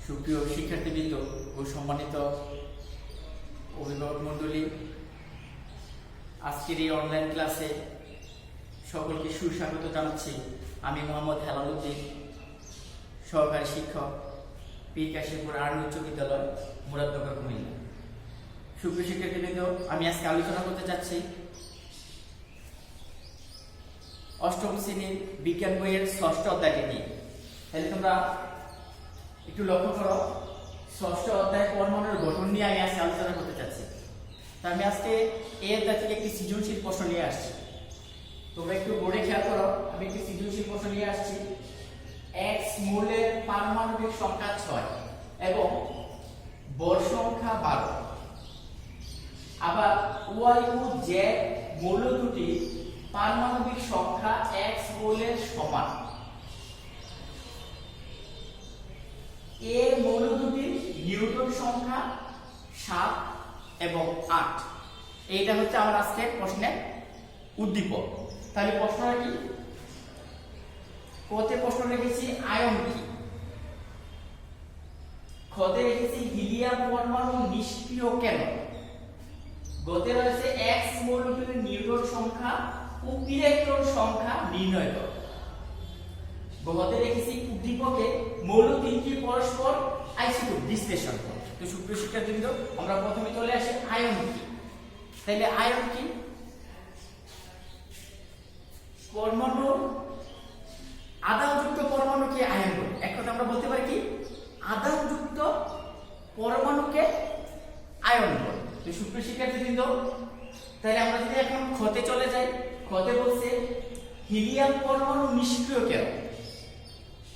সুপ্রিয় শিক্ষার্থীবৃন্দ ও সম্মানিত অভিভাবক মণ্ডলী, আজকের এই অনলাইন ক্লাসে সকলকে সুস্বাগত জানাচ্ছি। আমি মোহাম্মদ হেলালুদ্দিন, সহকারী শিক্ষক, পীর কাশিমপুর আরবি উচ্চ বিদ্যালয়, মুরাদনগর, কুমিল্লা। সুপ্রিয় শিক্ষার্থীবৃন্দ, আমি আজকে আলোচনা করতে যাচ্ছি অষ্টম শ্রেণীর বিজ্ঞান বইয়ের ষষ্ঠ অধ্যায়টি নিয়ে। তাহলে তোমরা একটু লক্ষ্য করো, ষষ্ঠ অধ্যায় পরমাণুর গঠন নিয়ে আমি আজকে আলোচনা করতে চাচ্ছি। তা আমি আজকে এই অধ্যায় থেকে একটি সৃজনশীল প্রশ্ন নিয়ে আসছি। তোমরা একটু বোর্ডে খেয়াল করো, আমি একটি সৃজনশীল প্রশ্ন নিয়ে আসছি। x মৌলের পারমাণবিক সংখ্যা 6 এবং ভর সংখ্যা 12। আবার y ও z মৌল দুটি পারমাণবিক সংখ্যা x মৌলের সমান। এ মৌল দুটির নিউটন সংখ্যা 7 এবং 8। এইটা হচ্ছে আমার আজকের প্রশ্নের উদ্দীপক। তাহলে প্রশ্নটা কি? কতে প্রশ্ন রেখেছি আয়ন কি, খতে রেখেছি হিলিয়াম পরমাণু নিষ্ক্রিয় কেন, গতে রয়েছে x মৌলটির নিউটন সংখ্যা ও ইলেকট্রন সংখ্যা নির্ণয় করো। গতে রেখেছি উদ্দীপকে মৌল তিনটি পরস্পর আইসোটোপ বিশ্লেষণ করো। তো সুপ্রিয় শিক্ষার্থীবৃন্দ, আমরা প্রথমে চলে আসি আয়ন কি। তাহলে আয়ন কি? পরমাণু, আধানযুক্ত পরমাণুকে আয়ন বলে। এক কথা আমরা বলতে পারি কি, আধানযুক্ত পরমাণুকে আয়ন বলে। তো সুপ্রিয় শিক্ষার্থীবৃন্দ, তাহলে আমরা যদি এখন খতে চলে যাই, খতে বলছে হিলিয়াম পরমাণু নিষ্ক্রিয় কেন।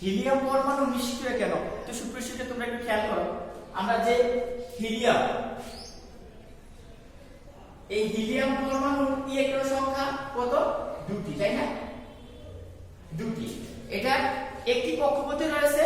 হিলিয়াম পরমাণু নিষ্ক্রিয় কেন? তো সুপ্রিয় শিক্ষার্থী, তোমরা একটু খেয়াল করো, আমরা যে হিলিয়াম, এই হিলিয়াম পরমাণুর ইলেকট্রন সংখ্যা কত? 2টি, তাই না? 2টি। এটা একটি কক্ষপথে রয়েছে,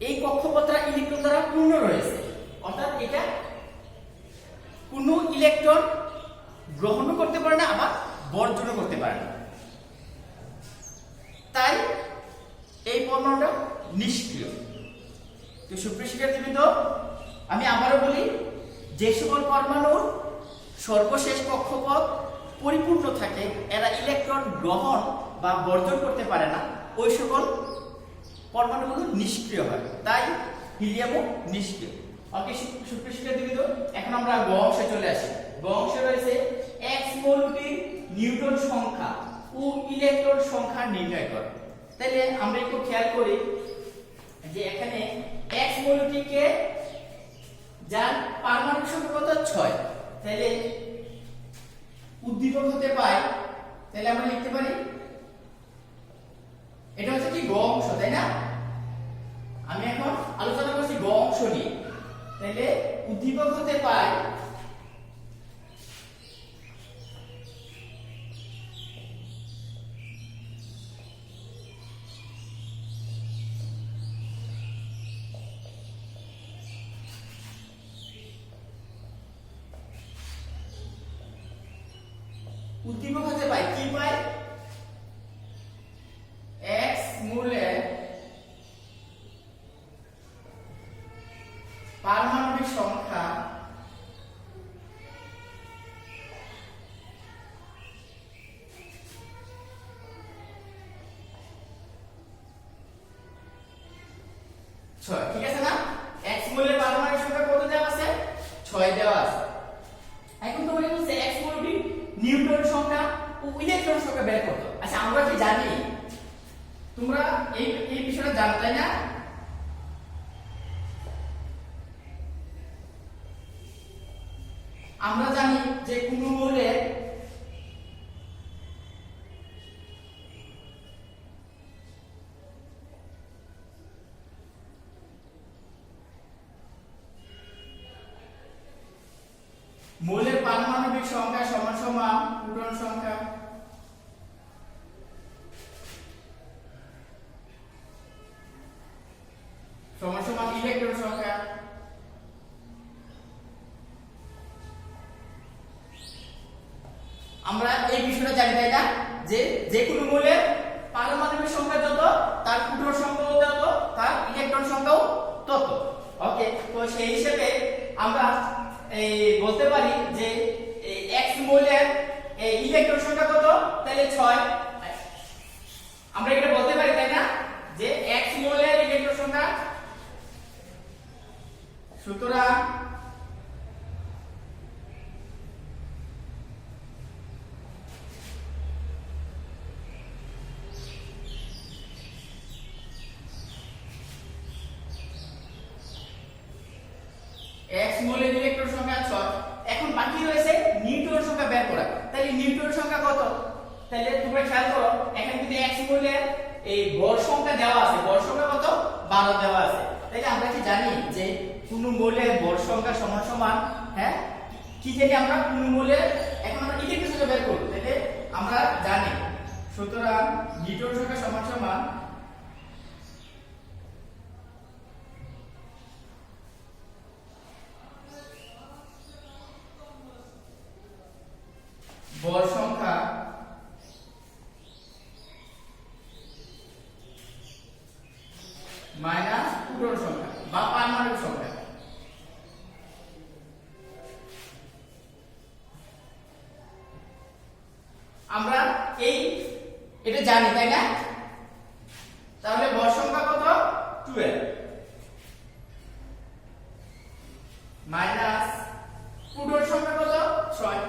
এই কক্ষপথটা ইলেকট্রন দ্বারা পূর্ণ রয়েছে, অর্থাৎ এটা কোনো ইলেকট্রন গ্রহণও করতে পারে না, আবার বর্জনও করতে পারে না। তাই এই পরমাণুটা নিষ্ক্রিয়। তো সুপ্রিয় শিক্ষার্থীবৃন্দ, আমি আবারও বলি, যে সকল পরমাণুর সর্বশেষ কক্ষপথ পরিপূর্ণ থাকে, এরা ইলেকট্রন গ্রহণ বা বর্জন করতে পারে না, ওই সকল পরমাণুগুলো নিষ্ক্রিয় হয়। তাই হিলিয়ামও নিষ্ক্রিয়। ওকে সুপ্রিয় শিক্ষার্থীবৃন্দ, এখন আমরা গ অংশে চলে আসি। গ অংশে রয়েছে x মৌলটির নিউটন সংখ্যা ও ইলেকট্রন সংখ্যা নির্ণয় করো। তাহলে আমরা একটু খেয়াল করি যে এখানে x মৌলটিকে, যার পারমাণবিক সংখ্যা কত? 6। তাহলে উদ্দীপক হতে পাই, তাহলে আমরা লিখতে পারি, এটা হচ্ছে কি গ অংশ, তাই না? আমি এখন আলোচনা করছি গ অংশ নিয়ে। তাহলে উদ্দীপক হতে পাই উদ্দীপক হতে পাই কি পাই? x মৌলের পারমাণবিক সংখ্যা ঠিক আছে না? x মৌলের পারমাণবিক সংখ্যা কত দেওয়া আছে? 6 দেওয়া আছে। এখন তোমরা বলছে x মৌলটির নিউটন সংখ্যা ও ইলেকট্রন সংখ্যা বের করতে। আচ্ছা, আমরা কি জানি? তোমরা এই বিষয়টা জানো, তাই না? আমরা জানি যে কোন মৌলের মৌলের পারমাণবিক সংখ্যা সমান সমান প্রোটন সংখ্যা সমান সমান ইলেকট্রন সংখ্যা। আমরা এই বিষয়টা জানি, তাই না, যে যে কোনো মৌলের পারমাণবিক সংখ্যা যত, তার প্রোটন সংখ্যাও তত, তার ইলেকট্রন সংখ্যাও তত। x মোলের ইলেকট্রন সংখ্যা 6। এখন বাকি রয়েছে নিউট্রন সংখ্যা বের করা। তাহলে নিউট্রন সংখ্যা কত? তাহলে তোমরা খেয়াল করো, এখানে কিন্তু x মোলের এই ভর সংখ্যা দেওয়া আছে, ভর সংখ্যা কত? 12 দেওয়া আছে। তাহলে আমরা কি জানি যে কোন মোলের ভর সংখ্যা সমান সমান, হ্যাঁ কি জানি আমরা কোন মোলের, এখন আমরা ইলেকট্রন সংখ্যা বের করব। তাহলে আমরা জানি, সুতরাং নিউট্রন সংখ্যা সমান সমান ভর সংখ্যা মাইনাস প্রোটন সংখ্যা বা পারমাণবিক সংখ্যা। আমরা এটা জানি, তাই না? তাহলে ভর সংখ্যা কত? 12 মাইনাস প্রোটন সংখ্যা কত? 6।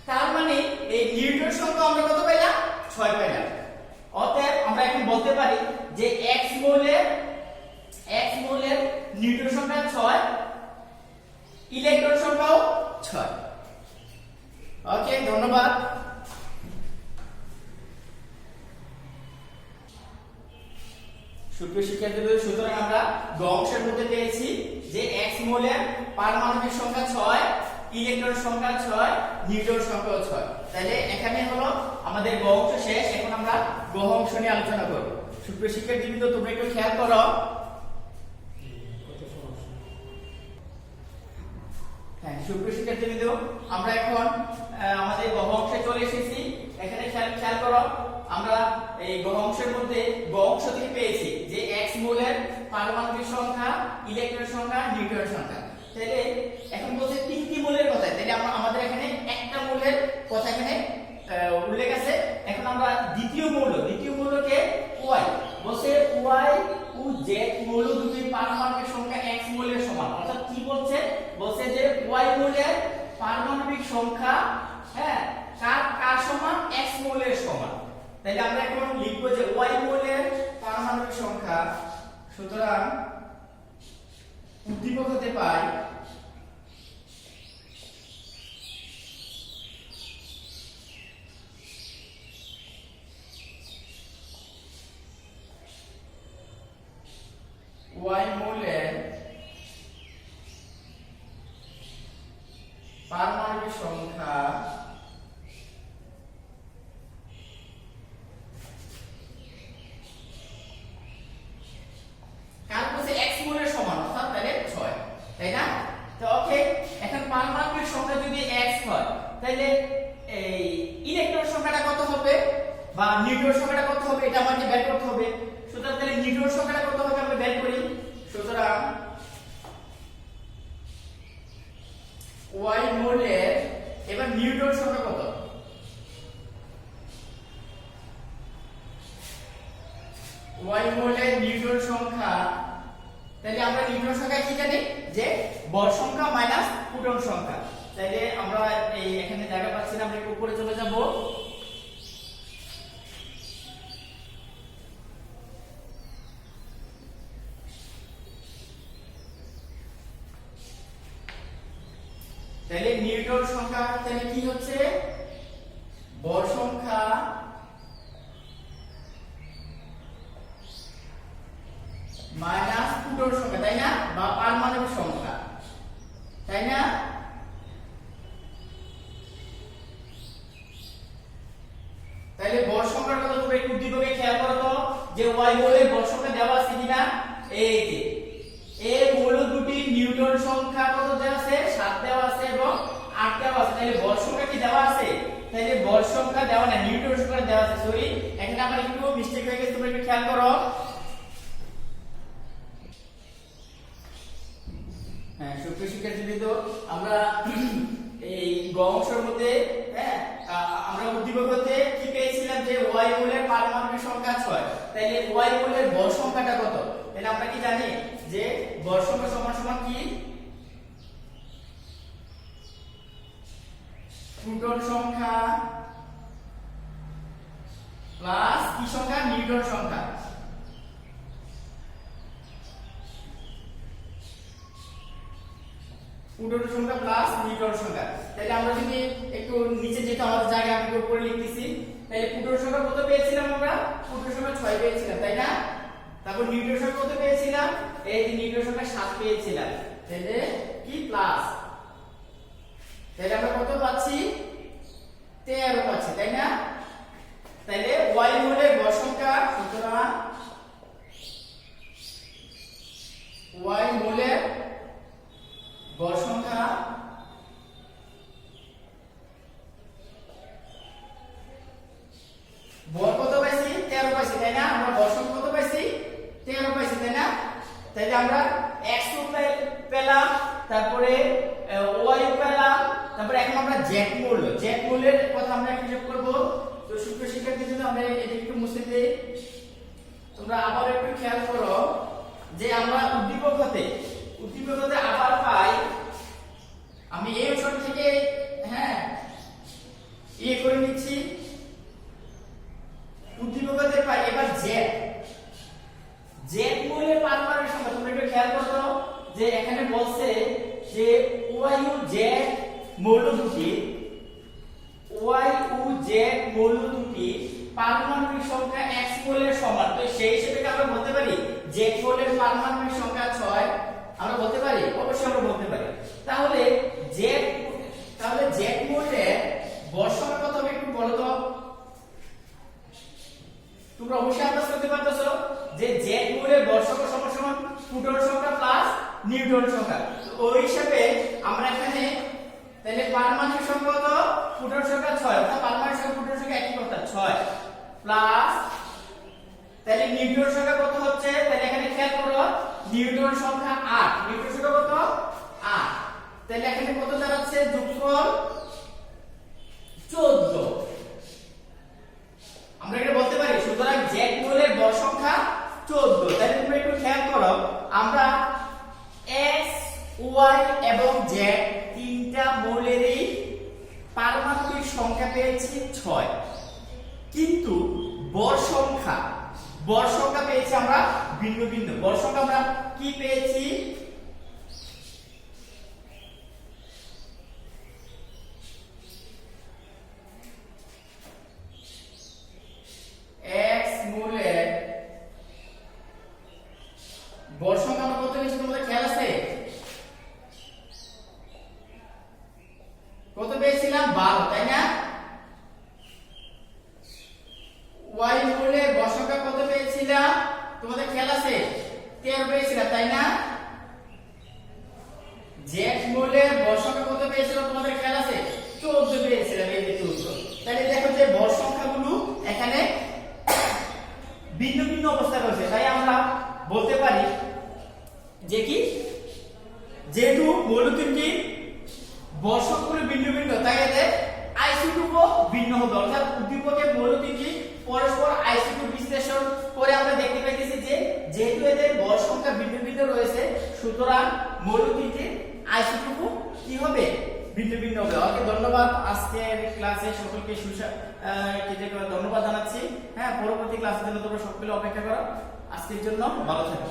তার মানে এই নিউট্রন সংখ্যা আমরা কত পেলাম? 6 পেলাম। অতএব আমরা এখন বলতে পারি যে x মোলের নিউট্রন সংখ্যা 6, ইলেকট্রন সংখ্যাও 6। ওকে, ধন্যবাদ। সুপ্রিয় শিক্ষার্থীবৃন্দ, সুতরাং আমরা গ অংশের মধ্যে পেয়েছি যে x মোলের পারমাণবিক সংখ্যা 6, ইলেকট্রন সংখ্যা 6, নিউট্রন সংখ্যা 6। তাহলে এখানে হলো আমাদের গ অংশ শেষ। এখন আমরা গ অংশ নিয়ে আলোচনা করব। সুপ্রিয় শিক্ষার্থীবৃন্দ, তোমরা একটু খেয়াল করো, হ্যাঁ সুপ্রিয় শিক্ষার্থীবৃন্দ, আমরা এখন আমাদের গ অংশে চলে এসেছি। এখানে খেয়াল করো, আমরা এই গ অংশের মধ্যে গ অংশ থেকে পেয়েছি যে x মোলের পারমাণবিক সংখ্যা, ইলেকট্রন সংখ্যা, নিউট্রন সংখ্যা। তাহলে এখন বলছে তিনটি মোলের কথা। তাহলে আমাদের এখানে একটা মোলের কথা এখানে উল্লেখ আছে। এখন আমরা দ্বিতীয় মৌলকে y বলছে, y ও z মৌল দুটির পারমাণবিক সংখ্যা x মোলের সমান। অর্থাৎ কি বলছে? বলছে যে y মোলের পারমাণবিক সংখ্যা, হ্যাঁ কার সমান? x মোলের সমান। তাহলে আমরা এখন লিখব যে y মোলের পারমাণবিক সংখ্যা, সুতরাং উদ্দীপক হতে পাই y মোলের পারমাণবিক সংখ্যা কার বলছে x মোলের সমান, অর্থাৎ তাহলে 6, তাই না? তো ওকে, এখন পারমাণবিক সংখ্যা যদি x হয়, তাহলে এই ইলেকট্রন সংখ্যাটা কত হবে বা নিউট্রন সংখ্যাটা কত হবে এটা আমাকে বের করতে হবে। সুতরাং তাহলে নিউট্রন সংখ্যাটা কত হবে আমরা বের করি। সুতরাং y মোলের, এবার নিউট্রন সংখ্যা কত? y মোলের নিউট্রন সংখ্যা, তাহলে আমরা নিউট্রন সংখ্যা কি জানি যে ভর সংখ্যা মাইনাস প্রোটন সংখ্যা। তাহলে আমরা এই এখানে জায়গা পাচ্ছি না, আমরা একটু উপরে চলে যাব। তাহলে নিউট্রন সংখ্যা তাহলে কি হচ্ছে? ভর সংখ্যা মাইনাস প্রোটন সংখ্যা, তাই না? বা পারমাণবিক সংখ্যা, তাই না? তাহলে ভর সংখ্যার কথা তোমরা একটু উদ্দীপকে খেয়াল করো তো, যে y মোলের ভর সংখ্যা দেওয়া আছে কিনা। এই যে এই মৌল দুটি নিউট্রন সংখ্যা কত দেওয়া আছে? 7 দেওয়া আছে এবং 8 দেওয়া আছে। তাহলে ভর সংখ্যা কি দেওয়া আছে? তাহলে ভর সংখ্যা দেওয়া না, নিউট্রন সংখ্যা দেওয়া আছে। সরি, এখানে আমার একটু মিস্টেক হয়ে গেছে, তোমরা একটু খেয়াল করো। হ্যাঁ সুপ্রিয় শিক্ষার্থীবৃন্দ, আমরা এই গ অংশের মধ্যে, হ্যাঁ আমরা উদ্দীপক হতে কি পেয়েছিলাম যে y মোলের পারমাণবিক সংখ্যা 6। তাহলে y মোলের ভর সংখ্যাটা কত? তাহলে আমরা কি জানি যে ভর সংখ্যা সমান সমান কি? প্রোটন সংখ্যা প্লাস কি সংখ্যা? নিউট্রন সংখ্যা। প্রোটনের সংখ্যা প্লাস নিউট্রনের সংখ্যা। তাহলে আমরা যদি একটু নিচে যেটা আমাদের জায়গা আমি উপরে লিখতেছি, তাহলে প্রোটনের সংখ্যা কত পেয়েছিলাম আমরা? প্রোটনের সংখ্যা 6 পেয়েছিলাম, তাই না? তারপর নিউট্রনের সংখ্যা কত পেয়েছিলাম? এই যে নিউট্রনের সংখ্যা 7 পেয়েছিলাম। তাহলে কি প্লাস, তাহলে আমরা কত পাচ্ছি? 13 পাচ্ছি, তাই না? তাহলে y মোলের গড় সংখ্যা, সুতরাং y মোলের গড় সংখ্যা বল কত পাইছি? 13 পাইছি, তাই না? আমরা গড় সংখ্যা কত পাইছি? 13 পাইছি, তাই না? তাহলে আমরা x পেলাম, তারপরে y পেলাম, তারপরে এখন আমরা z মূলের কথা আমরা হিসাব করব। তো সুপ্রিয় শিক্ষার্থীদের জন্য আমরা এটা একটু মুছে দেই। তোমরা আবার একটু খেয়াল করো যে আমরা উদ্দীপক হতে আবার পাই, আমি এই অংশ থেকে করে নিচ্ছি, উদ্দীপক হতে পাই এবার z মূলের পারমাণবিক সংখ্যা। তোমরা একটু খেয়াল করো যে এখানে বলছে যে y ও z মৌল দুটি পারমাণবিক সংখ্যা x মোলের সমান। তো সেই হিসেবে আমরা বলতে পারি z মোলের পারমাণবিক সংখ্যা 6, আমরা বলতে পারি? অবশ্যই আমরা বলতে পারি। তাহলে z মোলের গড় সংখ্যা কত হবে একটু বলো তো? তোমরা অবশ্যই আন্দাজ করতে পারতেছো যে z মোলের গড় সংখ্যা সমান প্রোটনের সংখ্যা প্লাস নিউট্রনের সংখ্যা। তো ওই হিসাবে আমরা এখানে তাহলে পারমাণবিক সংখ্যা কত? প্রোটনের সংখ্যা 6, অর্থাৎ পারমাণবিক সংখ্যা প্রোটনের সংখ্যা একই কথা 6 প্লাস, তাহলে নিউট্রনের সংখ্যা কত হচ্ছে? তাহলে এখানে খেয়াল করো, নিউট্রনের সংখ্যা 8, নিউট্রনের সংখ্যা কত? 8। তাহলে এখানে কত দাঁড়াচ্ছে? যোগফল 14। আমরা এটা বলতে পারি। সুতরাং z মোলের গড় সংখ্যা 14। তাহলে তোমরা একটু খেয়াল করো, আমরা x y এবং z তিনটা মৌলেরই পারমাণবিক সংখ্যা পেয়েছি 6, কিন্তু গড় সংখ্যা পেয়েছি আমরা ভিন্ন ভিন্ন। গড় সংখ্যা আমরা কি পেয়েছি? x মূলের গড় সংখ্যা আমরা কত পেয়েছি তোমাদের খেয়াল আছে? কত পেয়েছিলাম? 12, তাই না? y মূলের গড় সংখ্যা কত পেয়েছিলাম তোমাদের খেয়াল আছে? 13 পেয়েছিলাম, তাই না? z মূলের গড় সংখ্যা কত পেয়েছিলাম তোমাদের খেয়াল আছে? 14 পেয়েছিলাম, এই যে 14। তাহলে দেখো যে গড় সংখ্যাগুলো এখানে ভিন্ন ভিন্ন অবস্থায় রয়েছে। তাই আমরা বলতে পারি যে কি, যেহেতু মৌল তিনটি গড় সংখ্যাগুলো ভিন্ন ভিন্ন, তাই এদের আইসোটোপও ভিন্ন হবে। অর্থাৎ উদ্দীপকের মৌল তিনটি পরস্পর আইসোটোপ বিশ্লেষণ করে আমরা দেখতে পাইতেছি যে যেহেতু এদের গড় সংখ্যা ভিন্ন ভিন্ন রয়েছে, সুতরাং মৌল তিনটি আইসোটোপও কি হবে? ভিন্ন ভিন্ন হবে। ওকে, ধন্যবাদ। আজকের ক্লাসে সকলকে ধন্যবাদ জানাচ্ছি। পরবর্তী ক্লাসের জন্য তোমরা সকলে অপেক্ষা করো। আজকের জন্য ভালো থাকো।